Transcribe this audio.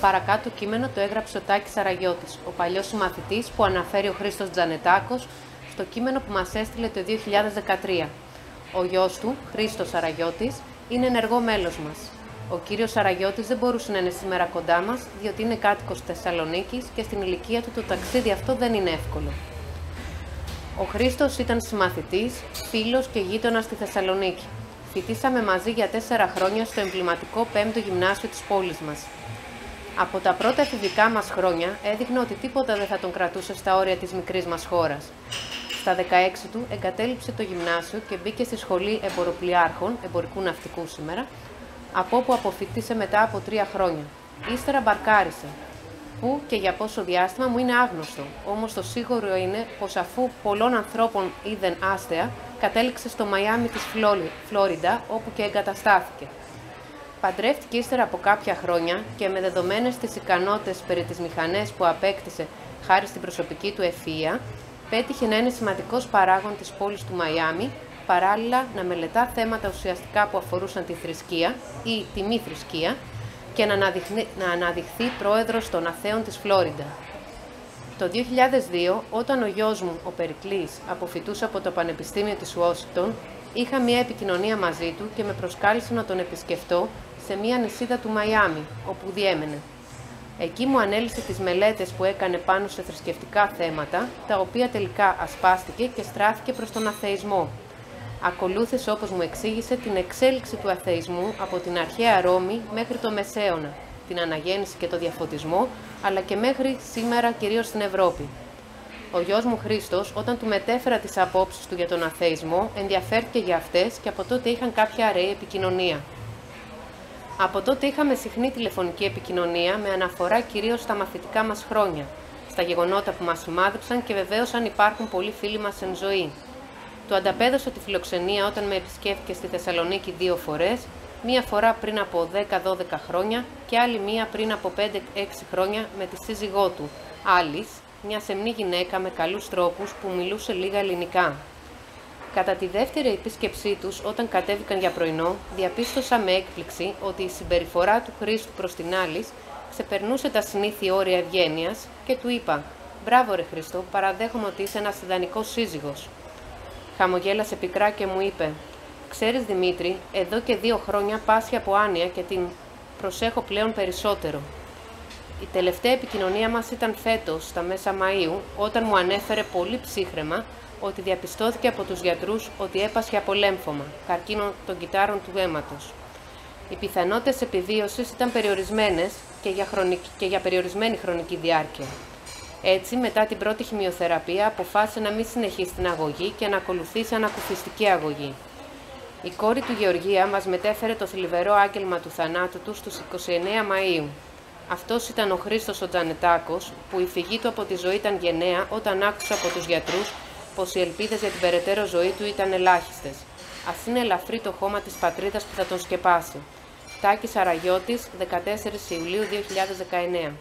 παρακάτω κείμενο το έγραψε ο Τάκης Αραγιώτης, ο παλιός συμμαθητής που αναφέρει ο Χρήστος Τζανετάκος στο κείμενο που μας έστειλε το 2013. Ο γιος του, Χρήστος Αραγιώτης, είναι ενεργό μέλος μας. Ο κύριος Αραγιώτης δεν μπορούσε να είναι σήμερα κοντά μας, διότι είναι κάτοικος Θεσσαλονίκης και στην ηλικία του το ταξίδι αυτό δεν είναι εύκολο. Ο Χρήστος ήταν συμμαθητής, φίλος και γείτονας στη Θεσσαλονίκη. Φοιτήσαμε μαζί για 4 χρόνια στο εμβληματικό 5ο γυμνάσιο της πόλης μας. Από τα πρώτα εφηβικά μας χρόνια έδειχνε ότι τίποτα δεν θα τον κρατούσε στα όρια της μικρής μας χώρας. Στα 16 του εγκατέλειψε το γυμνάσιο και μπήκε στη σχολή εμποροπλιάρχων, εμπορικού ναυτικού σήμερα, από όπου αποφοιτήσε μετά από 3 χρόνια. Ύστερα μπαρκάρισε. Πού και για πόσο διάστημα μου είναι άγνωστο, όμως το σίγουρο είναι πως αφού πολλών ανθρώπων είδεν άστεα, κατέληξε στο Μαϊάμι της Φλόριντα, όπου και εγκαταστάθηκε. Παντρεύτηκε ύστερα από κάποια χρόνια και με δεδομένες τις ικανότητες περί τις μηχανές που απέκτησε χάρη στην προσωπική του ευφυΐα, πέτυχε να είναι σημαντικός παράγων της πόλης του Μαϊάμι, παράλληλα να μελετά θέματα ουσιαστικά που αφορούσαν τη θρησκεία ή τη μη θρησκεία και να αναδειχθεί πρόεδρος των Αθέων της Φλόριντα. Το 2002, όταν ο γιος μου, ο Περικλής, αποφοιτούσε από το Πανεπιστήμιο της Ουάσιγκτον, είχα μία επικοινωνία μαζί του και με προσκάλεσε να τον επισκεφτώ σε μία νησίδα του Μαϊάμι, όπου διέμενε. Εκεί μου ανέλησε τις μελέτες που έκανε πάνω σε θρησκευτικά θέματα, τα οποία τελικά ασπάστηκε και στράφηκε προς τον αθεϊσμό. Ακολούθησε, όπως μου εξήγησε, την εξέλιξη του αθεϊσμού από την αρχαία Ρώμη μέχρι το Μεσαίωνα, την αναγέννηση και το διαφωτισμό, αλλά και μέχρι σήμερα κυρίως στην Ευρώπη. Ο γιος μου Χρήστος, όταν του μετέφερα τις απόψεις του για τον αθεϊσμό, ενδιαφέρθηκε για αυτές και από τότε είχαν κάποια αραιή επικοινωνία. Από τότε είχαμε συχνή τηλεφωνική επικοινωνία με αναφορά κυρίως στα μαθητικά μας χρόνια, στα γεγονότα που μας σημάδεψαν και βεβαίως αν υπάρχουν πολλοί φίλοι μας εν ζωή. Του ανταπέδωσα τη φιλοξενία όταν με επισκέφθηκε στη Θεσσαλονίκη 2 φορές, μία φορά πριν από 10-12 χρόνια και άλλη μία πριν από 5-6 χρόνια με τη σύζυγό του, Άλις, μια σεμνή γυναίκα με καλούς τρόπους που μιλούσε λίγα ελληνικά. Κατά τη δεύτερη επίσκεψή τους, όταν κατέβηκαν για πρωινό, διαπίστωσα με έκπληξη ότι η συμπεριφορά του Χρήστου προς την Άλις ξεπερνούσε τα συνήθεια όρια ευγένειας και του είπα «Μπράβο ρε Χρήστο, παραδέχομαι ότι είσαι ένας ιδανικός σύζυγος». Χαμογέλασε πικρά και μου είπε «Ξέρεις Δημήτρη, εδώ και 2 χρόνια πάσχει από άνοια και την προσέχω πλέον περισσότερο». Η τελευταία επικοινωνία μας ήταν φέτος, στα μέσα Μαΐου, όταν μου ανέφερε πολύ ψύχραιμα ότι διαπιστώθηκε από τους γιατρούς ότι έπασχε από λέμφωμα, καρκίνο των κυττάρων του αίματος. Οι πιθανότητες επιβίωσης ήταν περιορισμένες και για περιορισμένη χρονική διάρκεια. Έτσι, μετά την πρώτη χημειοθεραπεία, αποφάσισε να μην συνεχίσει την αγωγή και να ακολουθήσει ανακουφιστική αγωγή. Η κόρη του Γεωργία μας μετέφερε το θλιβερό άγγελμα του θανάτου του στους 29 Μαΐου. Αυτός ήταν ο Χρήστος ο Τζανετάκος, που η φυγή του από τη ζωή ήταν γενναία όταν άκουσε από τους γιατρούς πως οι ελπίδες για την περαιτέρω ζωή του ήταν ελάχιστες. Ας είναι ελαφρύ το χώμα της πατρίδας που θα τον σκεπάσει. Τάκης Αραγιώτης, 14 Ιουλίου 2019.